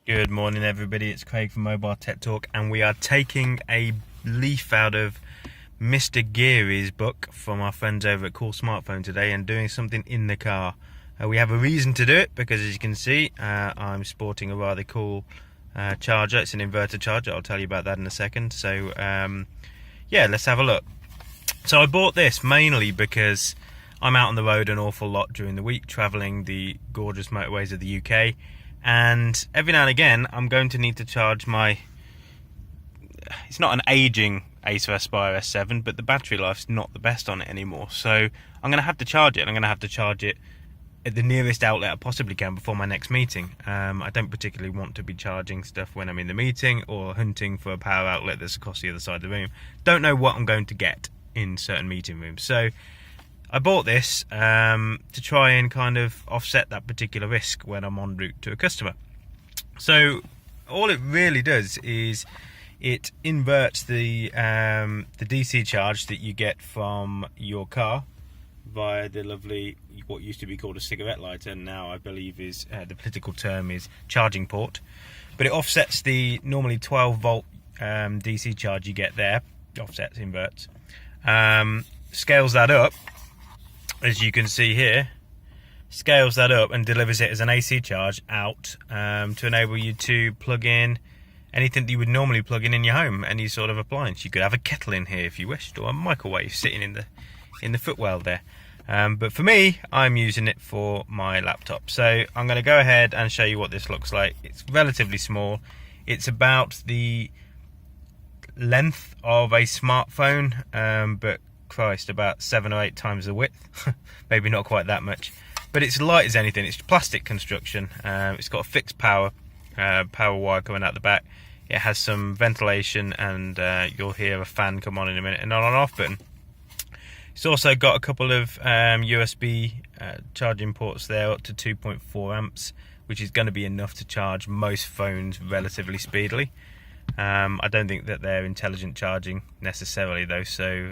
Good morning, everybody. It's Craig from Mobile Tech Talk, and we are taking a leaf out of Mr. Geary's book from our friends over at Cool Smartphone today and doing something in the car. We have a reason to do it because, as you can see, I'm sporting a rather cool charger. It's an inverter charger. I'll tell you about that in a second. So, yeah, let's have a look. So I bought this mainly because I'm out on the road an awful lot during the week, travelling the gorgeous motorways of the UK. And every now and again, I'm going to need to charge my... It's not an aging Acer Aspire S7, but the battery life's not the best on it anymore. So I'm going to have to charge it, and I'm going to have to charge it at the nearest outlet I possibly can before my next meeting. I don't particularly want to be charging stuff when I'm in the meeting or hunting for a power outlet that's across the other side of the room. Don't know what I'm going to get in certain meeting rooms. So I bought this to try and kind of offset that particular risk when I'm en route to a customer. So all it really does is it inverts the DC charge that you get from your car via the lovely, what used to be called a cigarette lighter, and now I believe is the political term is charging port. But it offsets the normally 12 volt DC charge you get there, offsets, inverts, scales that up, as you can see here, scales that up and delivers it as an AC charge out to enable you to plug in anything that you would normally plug in your home, any sort of appliance. You could have a kettle in here if you wished, or a microwave sitting in the footwell there. But for me, I'm using it for my laptop. So I'm going to go ahead and show you what this looks like. It's relatively small. It's about the length of a smartphone, but Christ, about 7 or 8 times the width. Maybe not quite that much, but it's light as anything. It's plastic construction. It's got a fixed power wire coming out the back. It has some ventilation, and you'll hear a fan come on in a minute, and on and off button. It's also got a couple of USB charging ports there, up to 2.4 amps, which is going to be enough to charge most phones relatively speedily. I don't think that they're intelligent charging necessarily though, so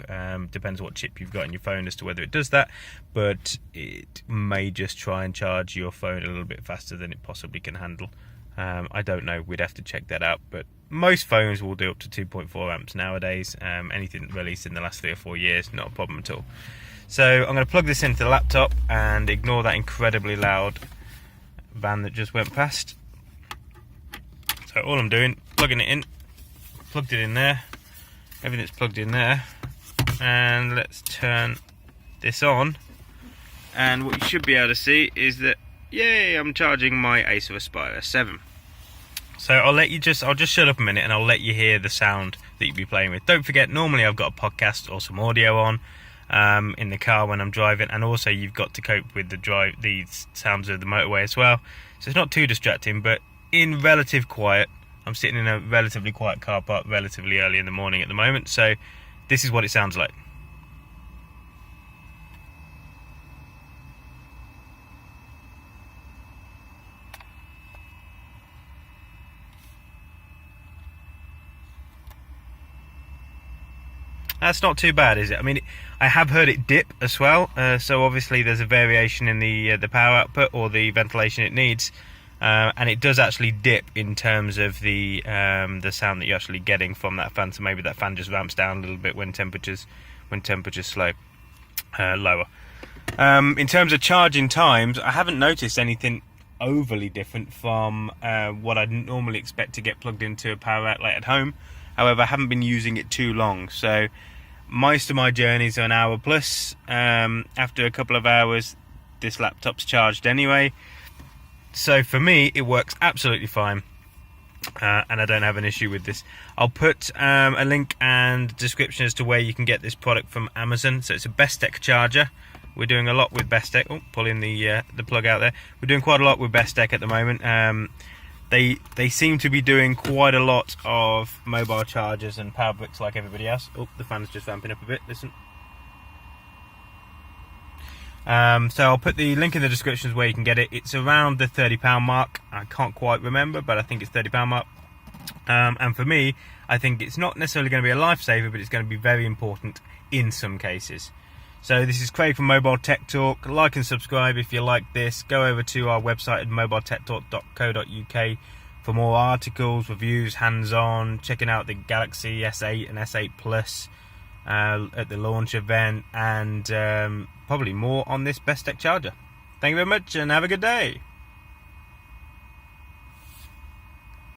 depends what chip you've got in your phone as to whether it does that, but it may just try and charge your phone a little bit faster than it possibly can handle. I don't know, we'd have to check that out, but most phones will do up to 2.4 amps nowadays. Anything released in the last 3 or 4 years, not a problem at all. So I'm going to plug this into the laptop and ignore that incredibly loud van that just went past. So all I'm doing, plugging it in, plugged it in there, everything's plugged in there, and let's turn this on, and what you should be able to see is that, yay, I'm charging my Acer Aspire 7. So I'll just shut up a minute and I'll let you hear the sound that you'll be playing with. Don't forget, normally I've got a podcast or some audio on in the car when I'm driving, and also you've got to cope with the sounds of the motorway as well. So it's not too distracting, but in relative quiet. I'm sitting in a relatively quiet car park relatively early in the morning at the moment, so this is what it sounds like. That's not too bad, is it? I mean, I have heard it dip as well, so obviously there's a variation in the power output or the ventilation it needs. And it does actually dip in terms of the sound that you're actually getting from that fan. So maybe that fan just ramps down a little bit when temperatures lower. In terms of charging times, I haven't noticed anything overly different from what I'd normally expect to get plugged into a power outlet at home. However, I haven't been using it too long, so most of my journeys are an hour plus. After a couple of hours, this laptop's charged anyway. So for me, it works absolutely fine, and I don't have an issue with this. I'll put a link and description as to where you can get this product from Amazon. So it's a Bestek charger. We're doing a lot with Bestek. Oh, pulling the plug out there. We're doing quite a lot with Bestek at the moment. They seem to be doing quite a lot of mobile chargers and power bricks like everybody else. Oh, the fan's just ramping up a bit. Listen. So I'll put the link in the descriptions where you can get it. It's around the £30 mark. I can't quite remember, but I think it's £30 mark. And for me, I think it's not necessarily going to be a lifesaver, but it's going to be very important in some cases. So this is Craig from Mobile Tech Talk. Like and subscribe if you like this. Go over to our website at mobiletechtalk.co.uk for more articles, reviews, hands-on, checking out the Galaxy S8 and S8 Plus at the launch event, and probably more on this Bestek charger. Thank you very much and have a good day.